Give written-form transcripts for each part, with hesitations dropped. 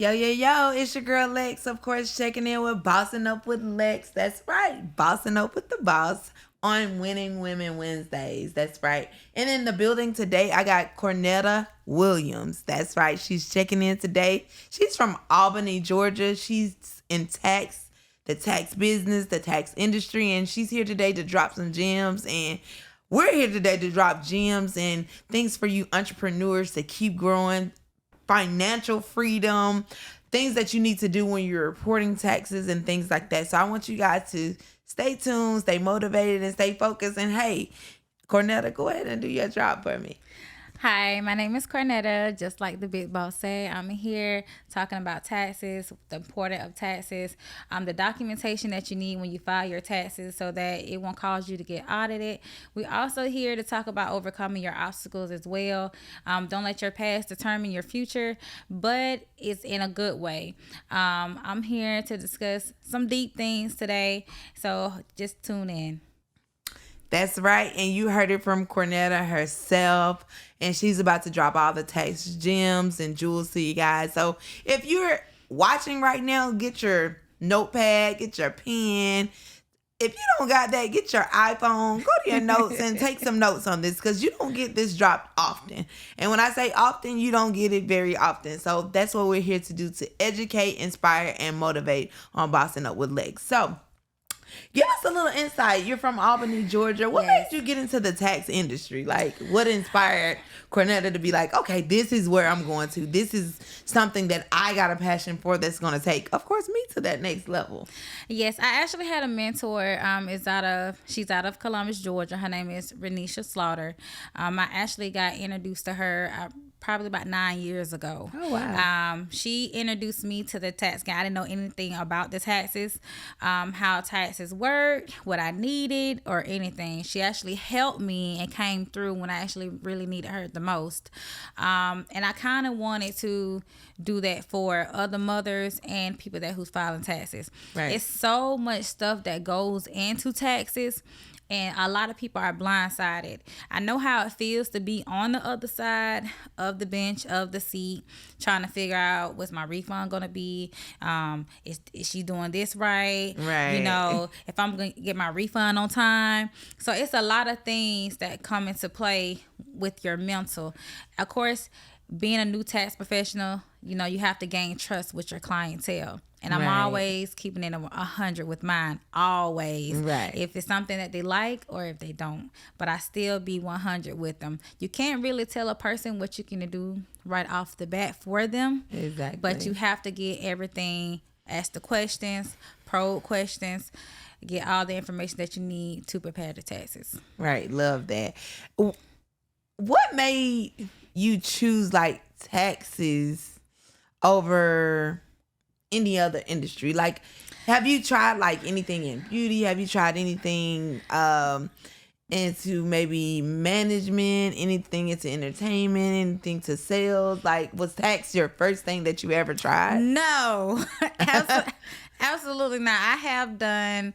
Yo, yo, yo, it's your girl Lex, of course, checking in with Bossing Up with Lex. That's right, Bossing Up with the Boss on Winning Women Wednesdays. That's right. And in the building today, I got Cornetta Williams. That's right, she's checking in today. She's from Albany, Georgia. She's in the tax business, the tax industry, and she's here today to drop some gems. And we're here today to drop gems and things for you entrepreneurs to keep growing, financial freedom, things that you need to do when you're reporting taxes and things like that. So I want you guys to stay tuned, stay motivated, and stay focused. And hey, Cornetta, go ahead and do your job for me. Hi, my name is Cornetta. Just like the big boss said, I'm here talking about taxes, the importance of taxes, the documentation that you need when you file your taxes so that it won't cause you to get audited. We also here to talk about overcoming your obstacles as well. Don't let your past determine your future, but it's in a good way. I'm here to discuss some deep things today, so just tune in. That's right. And you heard it from Cornetta herself. And she's about to drop all the tax gems and jewels to you guys. So if you're watching right now, get your notepad, get your pen. If you don't got that, get your iPhone, go to your notes and take some notes on this, because you don't get this dropped often. And when I say often, you don't get it very often. So that's what we're here to do, to educate, inspire, and motivate on Bossing Up with Legs. So give us a little insight. You're from Albany, Georgia. What made you get into the tax industry? Like, what inspired Cornetta to be like, okay, this is where I'm going to. This is something that I got a passion for that's going to take, of course, me to that next level. Yes, I actually had a mentor. She's out of Columbus, Georgia. Her name is Renisha Slaughter. I actually got introduced to her probably about 9 years ago. Oh, wow. She introduced me to the tax game. I didn't know anything about the taxes, how taxes worked, what I needed, or anything. She actually helped me and came through when I actually really needed her the most. And I kind of wanted to do that for other mothers and people who's filing taxes. Right. It's so much stuff that goes into taxes, and a lot of people are blindsided. I know how it feels to be on the other side of the bench, of the seat, trying to figure out, what's my refund going to be? Is she doing this right? Right. You know, if I'm going to get my refund on time. So it's a lot of things that come into play with your mental. Of course, being a new tax professional, you have to gain trust with your clientele. And I'm always keeping it 100 with mine, always. Right. If it's something that they like or if they don't. But I still be 100 with them. You can't really tell a person what you're going to do right off the bat for them. Exactly. But you have to get everything, ask the questions, probe questions, get all the information that you need to prepare the taxes. Right. Love that. What made you choose like taxes over any other industry? Like, have you tried like anything in beauty? Have you tried anything into maybe management, anything into entertainment, anything to sales? Like, was tax your first thing that you ever tried? No, absolutely not. I have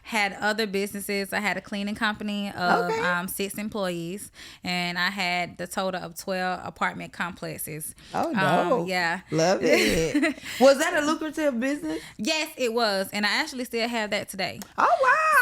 had other businesses. I had a cleaning company of 6 employees, and I had the total of 12 apartment complexes. Oh, no. Yeah. Love it. Was that a lucrative business? Yes, it was. And I actually still have that today. Oh,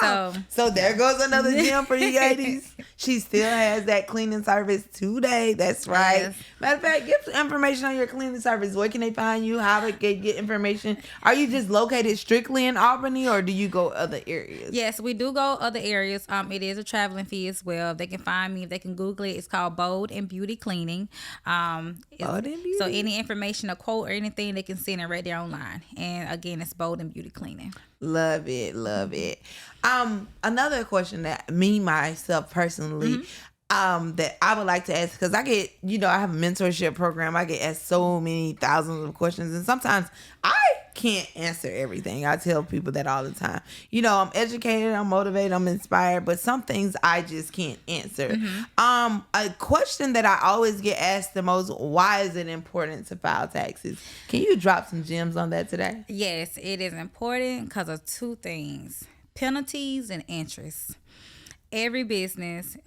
wow. So there goes another gem for you ladies. She still has that cleaning service today. That's right. Yes. Matter of fact, give some information on your cleaning service. Where can they find you? How to get information? Are you just located strictly in Albany, or do you go other areas? Yes, we do go other areas. It is a traveling fee as well. They can find me. If they can Google it, it's called Bold and Beauty Cleaning. Bold and Beauty. So any information, a quote, or anything, they can send it right there online. And again, it's Bold and Beauty Cleaning. Love it. Love it. Another question that myself personally, that I would like to ask, because I get, I have a mentorship program. I get asked so many thousands of questions, and sometimes I can't answer everything. I tell people that all the time. I'm educated, I'm motivated, I'm inspired, but some things I just can't answer. Mm-hmm. A question that I always get asked the most: why is it important to file taxes? Can you drop some gems on that today? Yes, it is important because of 2 things: penalties and interest. every business,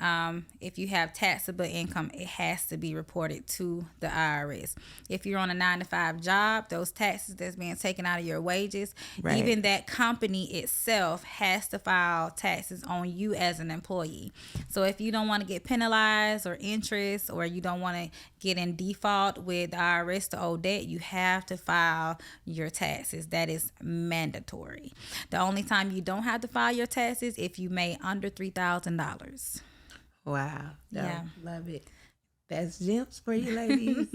if you have taxable income, it has to be reported to the IRS. If you're on a 9-to-5 job, those taxes that's being taken out of your wages, Right. even that company itself has to file taxes on you as an employee. So if you don't want to get penalized or interest, or you don't want to get in default with the IRS to owe debt, you have to file your taxes. That is mandatory. The only time you don't have to file your taxes if you made under $3,000. Wow. Yeah. Love it. That's gems for you ladies.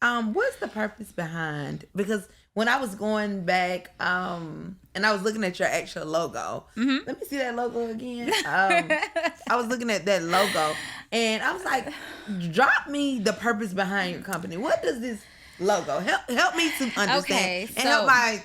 What's the purpose behind? Because when I was going back, and I was looking at your actual logo. Mm-hmm. Let me see that logo again. I was looking at that logo, and I was like, drop me the purpose behind your company. What does this logo help me to understand? Okay, and help my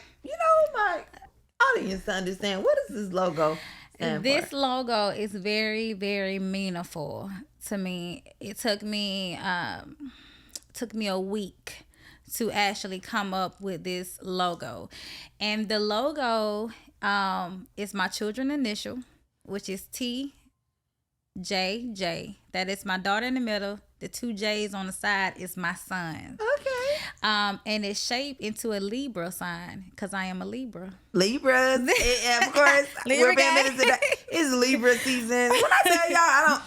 audience to understand, what is this logo stand This for? logo is very, very meaningful to me. It took me a week to actually come up with this logo. And the logo is my children's initial, which is TJJ. That is my daughter in the middle. The 2 J's on the side is my son. Okay. And it's shaped into a Libra sign because I am a Libra. Libras, and of course, Libra we're being guy. minutes today. It's Libra season. When I tell y'all,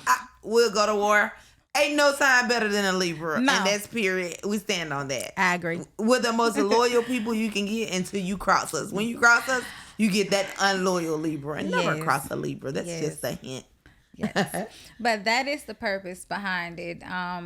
we'll go to war. Ain't no sign better than a Libra. No. And that's period. We stand on that. I agree. We're the most loyal people you can get until you cross us. When you cross us, you get that unloyal Libra. And never Yes. cross a Libra. That's Yes. just a hint. Yes. But that is the purpose behind it.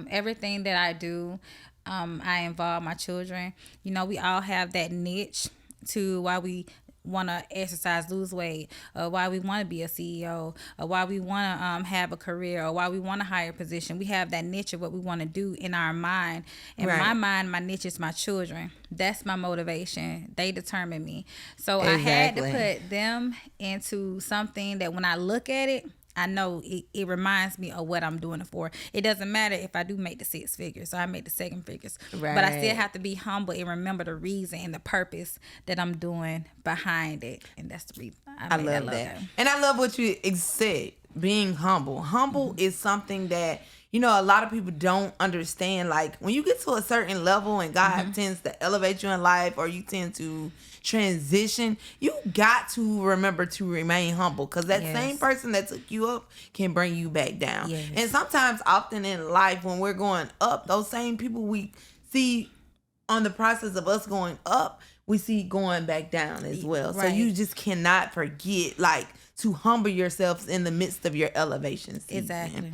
Everything that I do, I involve my children. You know, we all have that niche to why we want to exercise, lose weight, or why we want to be a CEO, or why we want to have a career, or why we want a higher position. We have that niche of what we want to do in our mind. In Right. my mind, my niche is my children. That's my motivation. They determine me. So I had to Exactly. put them into something that when I look at it, I know it reminds me of what I'm doing it for. It doesn't matter if I do make the 6 figures, so I make the 7 figures. But I still Right. have to be humble and remember the reason and the purpose that I'm doing behind it. And that's the reason I made love logo. that. And I love what you said, being humble. Humble is something that, a lot of people don't understand. Like, when you get to a certain level and God tends to elevate you in life, or you tend to transition, you got to remember to remain humble, because that Yes. same person that took you up can bring you back down. Yes. And sometimes, often in life, when we're going up, those same people we see on the process of us going up, we see going back down as well. So Right. you just cannot forget, like, to humble yourselves in the midst of your elevation season. Exactly.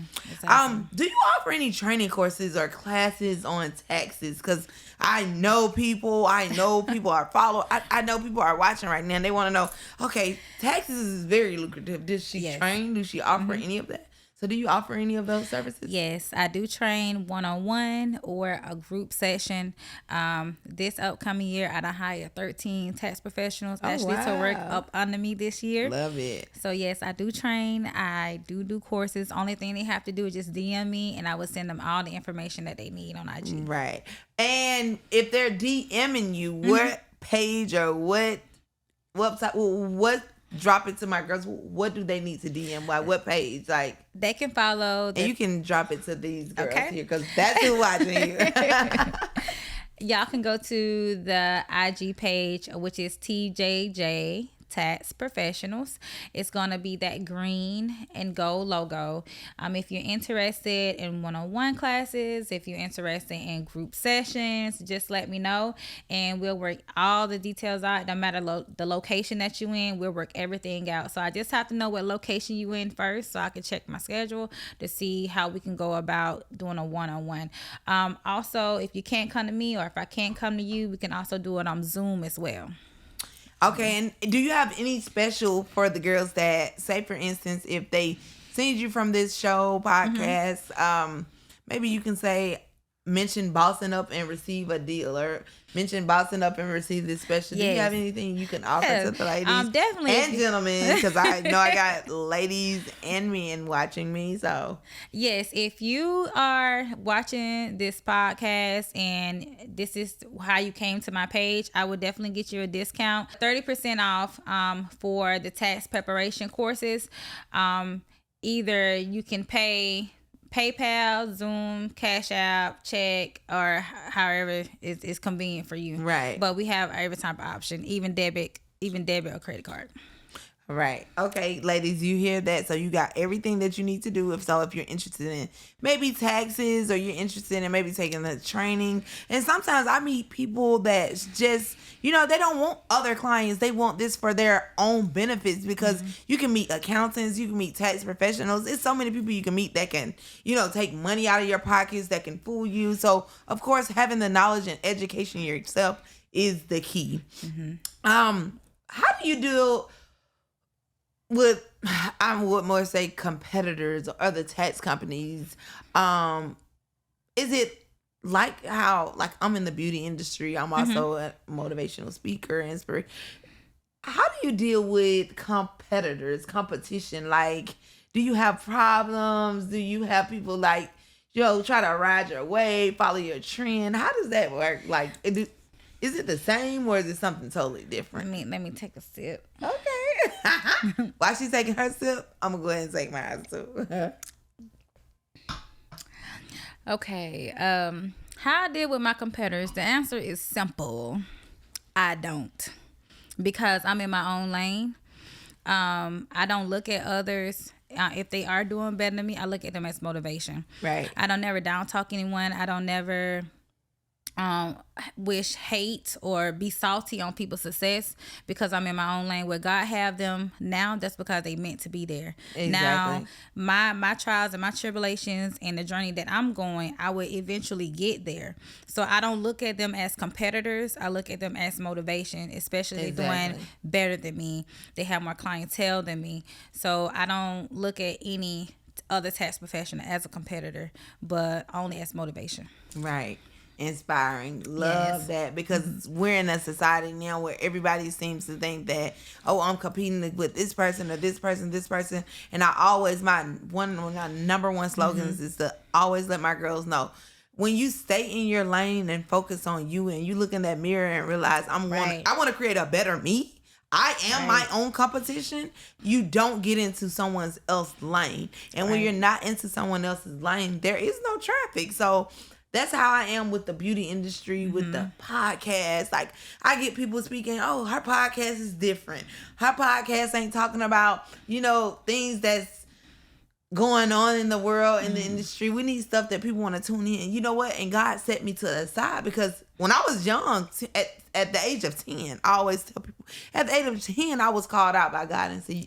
Do you offer any training courses or classes on taxes? Because I know people are following. I know people are watching right now, and they want to know, okay, taxes is very lucrative. Does she Yes. train? Do she offer any of that? So do you offer any of those services? Yes, I do train one-on-one or a group session. This upcoming year, I done hired 13 tax professionals actually to work wow. up under me this year. Love it. So yes, I do train. I do courses. Only thing they have to do is just DM me, and I will send them all the information that they need on IG. Right. And if they're DMing you, what page or what website, what drop it to my girls, what do they need to DM? Like, what page? Like, They can follow. and you can drop it to these girls Okay. here, because that's who's watching you. Y'all can go to the IG page, which is TJJ Tax Professionals. It's going to be that green and gold logo. If you're interested in one-on-one classes, if you're interested in group sessions, just let me know, and we'll work all the details out. No matter the location that you in, we'll work everything out. So I just have to know what location you in first, so I can check my schedule to see how we can go about doing a one-on-one. Also, if you can't come to me, or if I can't come to you, we can also do it on Zoom as well. Okay, and do you have any special for the girls that, say for instance, if they seen you from this show, podcast, maybe you can say, mention Bossing Up and receive a deal, or mention Bossing Up and receive this special. Do you Yes. have anything you can offer Yes. to the ladies? Definitely. And gentlemen, because I know I got ladies and men watching me, so. Yes, if you are watching this podcast and this is how you came to my page, I would definitely get you a discount, 30% off for the tax preparation courses. either you can pay PayPal, Zoom, Cash App, check, or however is convenient for you. Right. But we have every type of option, even debit or credit card. Right. Okay, ladies, you hear that? So you got everything that you need to do. If you're interested in maybe taxes, or you're interested in maybe taking the training. And sometimes I meet people that just, they don't want other clients. They want this for their own benefits, because you can meet accountants, you can meet tax professionals. It's so many people you can meet that can, take money out of your pockets, that can fool you. So, of course, having the knowledge and education yourself is the key. How do you deal with, I would more say, competitors or other tax companies? Is it like how, I'm in the beauty industry, I'm also a motivational speaker, inspiration. How do you deal with competition? Like, do you have problems? Do you have people try to ride your wave, follow your trend? How does that work? Like, is it the same, or is it something totally different? Let me take a sip. Okay. While she's taking her sip, I'm going to go ahead and take mine too. Okay. How I deal with my competitors? The answer is simple. I don't. Because I'm in my own lane. I don't look at others. If they are doing better than me, I look at them as motivation. Right. I don't never down talk anyone. I don't never wish hate or be salty on people's success, because I'm in my own lane. Where God have them now, that's because they meant to be there. Exactly. Now, my trials and my tribulations and the journey that I'm going, I will eventually get there. So I don't look at them as competitors. I look at them as motivation, especially doing better than me. They have more clientele than me. So I don't look at any other tax professional as a competitor, but only as motivation. Right. Inspiring. Love that, because we're in a society now where everybody seems to think that, I'm competing with this person or this person. And I always, my number one slogans is to always let my girls know, when you stay in your lane and focus on you, and you look in that mirror and realize I want to create a better me. I am my own competition. You don't get into someone else's lane. And when you're not into someone else's lane, there is no traffic. So that's how I am with the beauty industry, with the podcast. Like, I get people speaking, her podcast is different. Her podcast ain't talking about, things that's going on in the world, in the industry. We need stuff that people want to tune in. You know what? And God set me to the side, because when I was young, at the age of 10, I always tell people, at the age of 10, I was called out by God and said,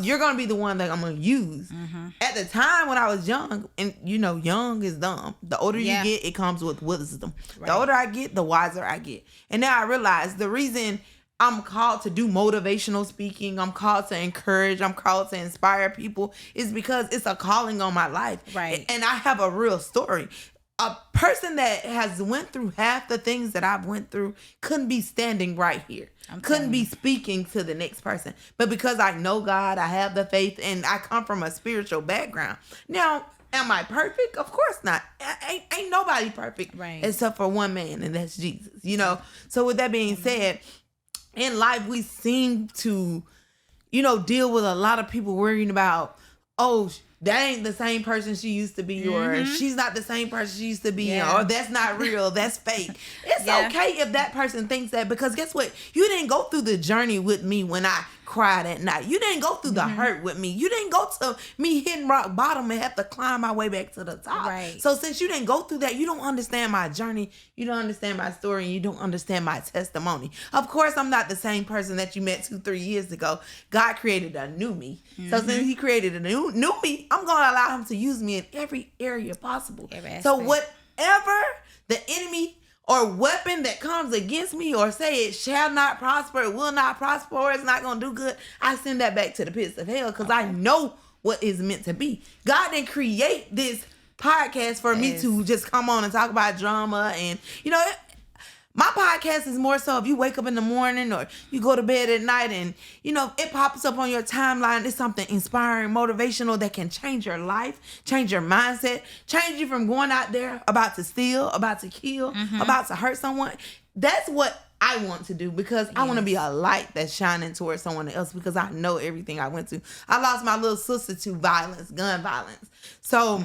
you're going to be the one that I'm going to use. At the time when I was young, and young is dumb. The older you get, it comes with wisdom. Right. The older I get, the wiser I get. And now I realize the reason I'm called to do motivational speaking, I'm called to encourage, I'm called to inspire people, is because it's a calling on my life. Right. And I have a real story. A person that has went through half the things that I've went through couldn't be standing right here. Couldn't be speaking to the next person. But because I know God, I have the faith, and I come from a spiritual background. Now, am I perfect? Of course not. Ain't nobody perfect, except for one man, and that's Jesus. So with that being said, in life, we seem to, deal with a lot of people worrying about, that ain't the same person she used to be, or she's not the same person she used to be, or that's not real, that's fake. It's okay if that person thinks that, because guess what? You didn't go through the journey with me when I cried at night. You didn't go through the hurt with me. You didn't go to me hitting rock bottom and have to climb my way back to the top. Right. So since you didn't go through that, you don't understand my journey, you don't understand my story, and you don't understand my testimony. Of course, I'm not the same person that you met 2-3 years ago. God created a new me. So since he created a new me, I'm going to allow him to use me in every area possible. So whatever the enemy or weapon that comes against me, or say it shall not prosper, it will not prosper, or it's not going to do good, I send that back to the pits of hell, because I know what is meant to be. God didn't create this podcast for me to just come on and talk about drama. And, my podcast is more so if you wake up in the morning or you go to bed at night and, it pops up on your timeline. It's something inspiring, motivational that can change your life, change your mindset, change you from going out there about to steal, about to kill, about to hurt someone. That's what I want to do, because I want to be a light that's shining towards someone else, because I know everything I went through. I lost my little sister to violence, gun violence. So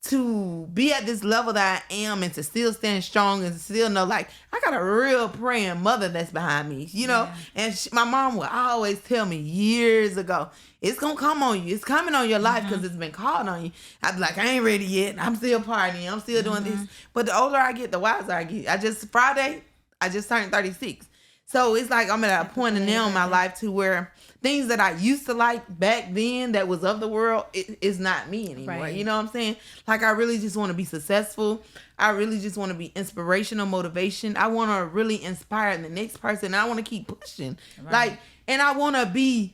to be at this level that I am, and to still stand strong, and to still know, like, I got a real praying mother that's behind me, you know. And my mom would always tell me years ago, it's gonna come on you, it's coming on your life, because it's been called on you. I'd be like, I ain't ready yet, I'm still partying, I'm still doing this. But the older I get, the wiser I get. Friday I just turned 36. So it's like I'm at a point now in my life to where things that I used to like back then that was of the world, it's not me anymore. Right. You know what I'm saying? Like, I really just want to be successful. I really just want to be inspirational, motivation. I want to really inspire the next person. And I want to keep pushing. Right. Like, and I want to be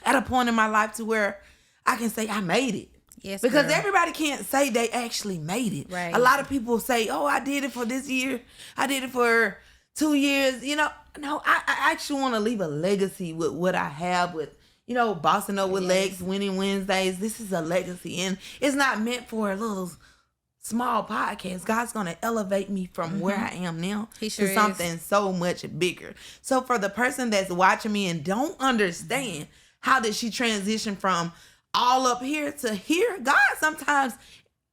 at a point in my life to where I can say I made it. Yes, because everybody can't say they actually made it. Right. A lot of people say, oh, I did it for this year. I did it for 2 years. You know, no, I actually want to leave a legacy with what I have, with, you know, bossing up with Lex, winning Wednesdays. This is a legacy. And it's not meant for a little small podcast. God's going to elevate me from where I am now to something so much bigger. So for the person that's watching me and don't understand, how did she transition from all up here to here? God sometimes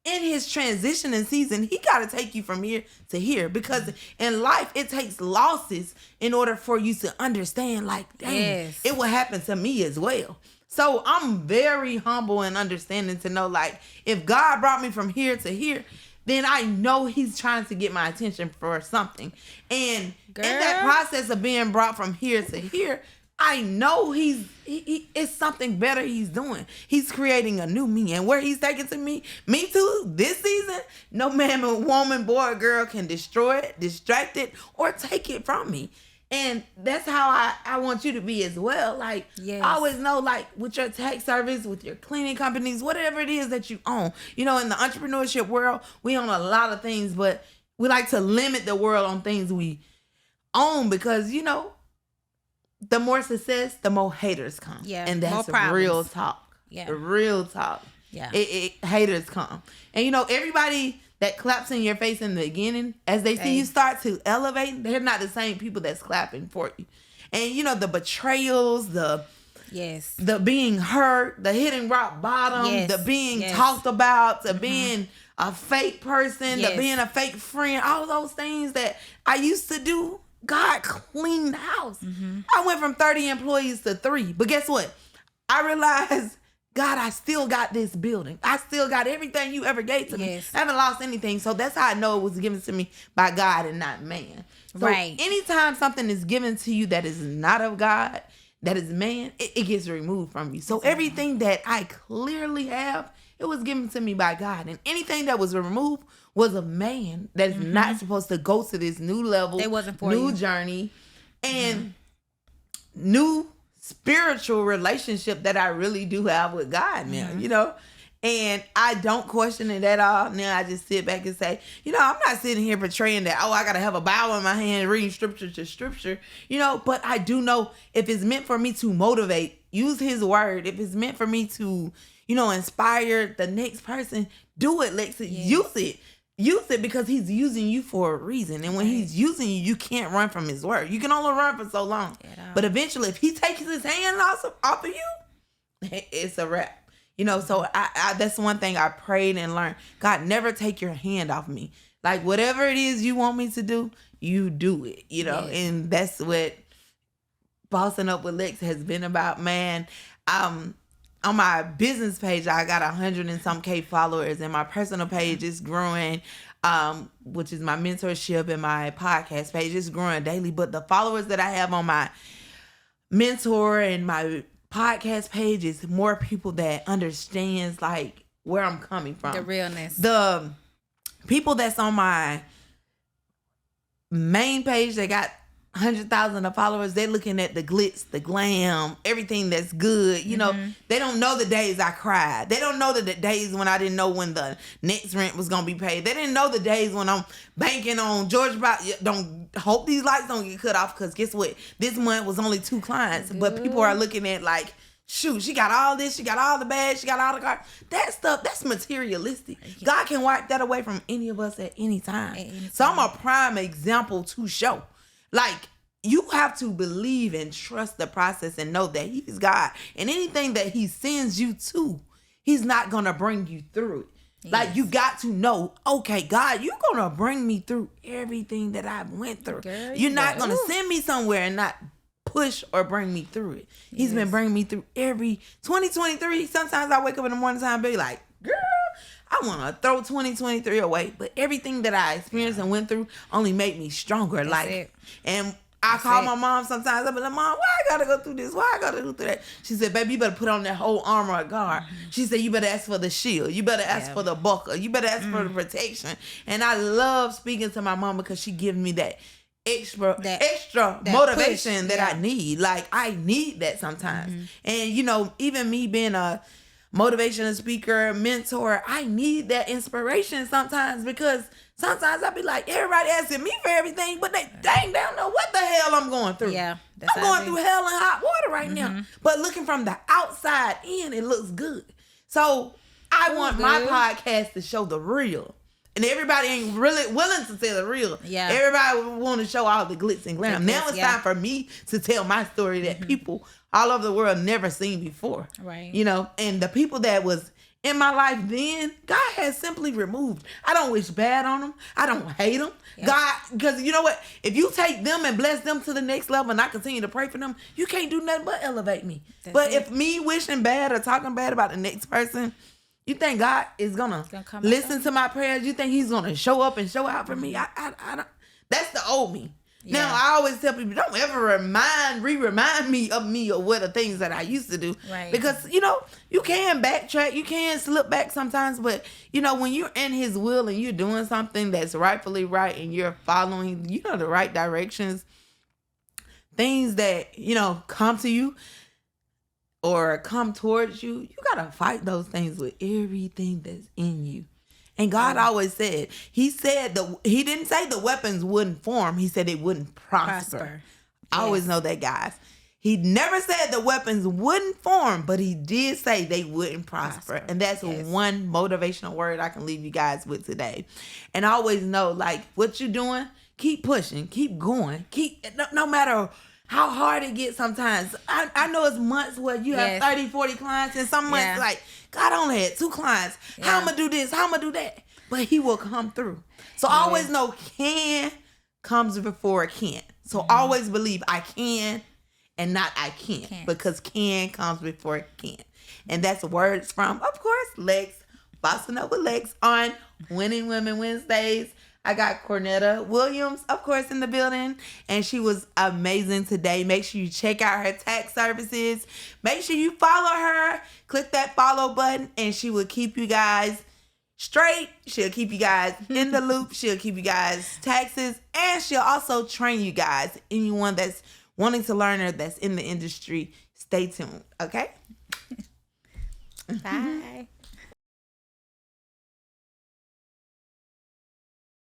in his transition and season, he got to take you from here to here, because in life it takes losses in order for you to understand, like, dang, it will happen to me as well. So I'm very humble and understanding to know, like, if God brought me from here to here, then I know he's trying to get my attention for something. And in that process of being brought from here to here, I know it's something better he's doing. He's creating a new me. And where he's taking to me too, this season, no man, woman, boy, or girl can destroy it, distract it, or take it from me. And that's how I want you to be as well. Like, I always know, like, with your tax service, with your cleaning companies, whatever it is that you own. You know, in the entrepreneurship world, we own a lot of things, but we like to limit the world on things we own, because, you know, the more success, the more haters come. Yeah. And that's real talk. Yeah. Real talk. Yeah. Haters come. And, you know, everybody that claps in your face in the beginning, as they see you start to elevate, they're not the same people that's clapping for you. And, you know, the betrayals, the being hurt, the hitting rock bottom, the being talked about, the being a fake person, the being a fake friend, all of those things that I used to do, God cleaned the house. I went from 30 employees to 3. But guess what? I realized, God, I still got this building. I still got everything you ever gave to me. I haven't lost anything. So that's how I know it was given to me by God and not man. So anytime something is given to you that is not of God, that is man, it gets removed from you. So everything that I clearly have, it was given to me by God. And anything that was removed was a man that's not supposed to go to this new level, they wasn't for new journey, and new spiritual relationship that I really do have with God now, you know? And I don't question it at all. Now I just sit back and say, you know, I'm not sitting here portraying that, oh, I got to have a Bible in my hand, reading scripture to scripture, you know, but I do know if it's meant for me to motivate, use his word. If it's meant for me to, you know, inspire the next person, do it, Lexi. Use it. Use it, because he's using you for a reason. And when he's using you, you can't run from his word. You can only run for so long. But eventually, if he takes his hand off of you, it's a wrap. You know, so I that's one thing I prayed and learned. God, never take your hand off me. Like, whatever it is you want me to do, you do it. You know, and that's what Bossing Up with Lex has been about, man. On my business page, I got 100 and some K followers, and my personal page is growing, which is my mentorship, and my podcast page is growing daily. But the followers that I have on my mentor and my podcast page is more people that understands, like, where I'm coming from. The realness. The people that's on my main page, they got 100,000 of followers, they're looking at the glitz, the glam, everything that's good. You know, they don't know the days I cried. They don't know the days when I didn't know when the next rent was going to be paid. They didn't know the days when I'm banking on Georgia. Don't hope these lights don't get cut off, because guess what? This month was only 2 clients, but people are looking at, like, shoot, she got all this, she got all the bags, she got all the cars. That stuff, that's materialistic. God can wipe that away from any of us at any time. So I'm a prime example to show. Like, you have to believe and trust the process and know that he's God. And anything that he sends you to, he's not going to bring you through it. Yes. Like, you got to know, okay, God, you're going to bring me through everything that I've went through. Girl, you're not going to send me somewhere and not push or bring me through it. He's been bringing me through every 2023. Sometimes I wake up in the morning time and be like, girl, I want to throw 2023 away. But everything that I experienced and went through only made me stronger. And I call my mom sometimes. I be like, Mom, why I gotta go through this? Why I gotta go through that? She said, baby, you better put on that whole armor of God. She said, you better ask for the shield. You better ask for the buckle. You better ask for the protection. And I love speaking to my mom because she gives me that extra motivation push, that I need. Like, I need that sometimes. And, you know, even me being a motivational speaker, mentor, I need that inspiration sometimes because sometimes I be like, everybody asking me for everything, but they don't know what the hell I'm going through. Yeah, I'm going through hell and hot water right now. But looking from the outside in, it looks good. So I want my podcast to show the real. And everybody ain't really willing to tell the real. Yeah. Everybody want to show all the glitz and glam. Now it's time for me to tell my story that people all over the world never seen before. Right. You know, and the people that was in my life then, God has simply removed. I don't wish bad on them. I don't hate them. Yep. God, because you know what? If you take them and bless them to the next level and I continue to pray for them, you can't do nothing but elevate me. But if me wishing bad or talking bad about the next person, you think God is gonna listen to my prayers? You think he's gonna show up and show out for me? I don't. That's the old me. Yeah. Now, I always tell people, don't ever remind me of what the things that I used to do. Right. Because, you know, you can backtrack, you can slip back sometimes, but, you know, when you're in his will and you're doing something that's rightfully right and you're following, you know, the right directions, things that, you know, come to you or come towards you, you got to fight those things with everything that's in you. And God always said, he didn't say the weapons wouldn't form. He said it wouldn't prosper. I always know that, guys. He never said the weapons wouldn't form, but he did say they wouldn't prosper. And that's one motivational word I can leave you guys with today. And I always know, like, what you're doing, keep pushing, keep going, no matter how hard it gets sometimes. I know it's months where you have 30, 40 clients, and some months like, God only had 2 clients. Yeah. How I'm going to do this? How I'm going to do that? But he will come through. So I always know can comes before can't. So always believe I can and not I can't. Because can comes before can't. And that's words from, of course, Lex, Bossing Up with Lex on Winning Women Wednesdays. I got Cornett Williams, of course, in the building, and she was amazing today. Make sure you check out her tax services. Make sure you follow her. Click that follow button, and she will keep you guys straight. She'll keep you guys in the loop. She'll keep you guys taxes, and she'll also train you guys. Anyone that's wanting to learn or that's in the industry, stay tuned, okay? Bye.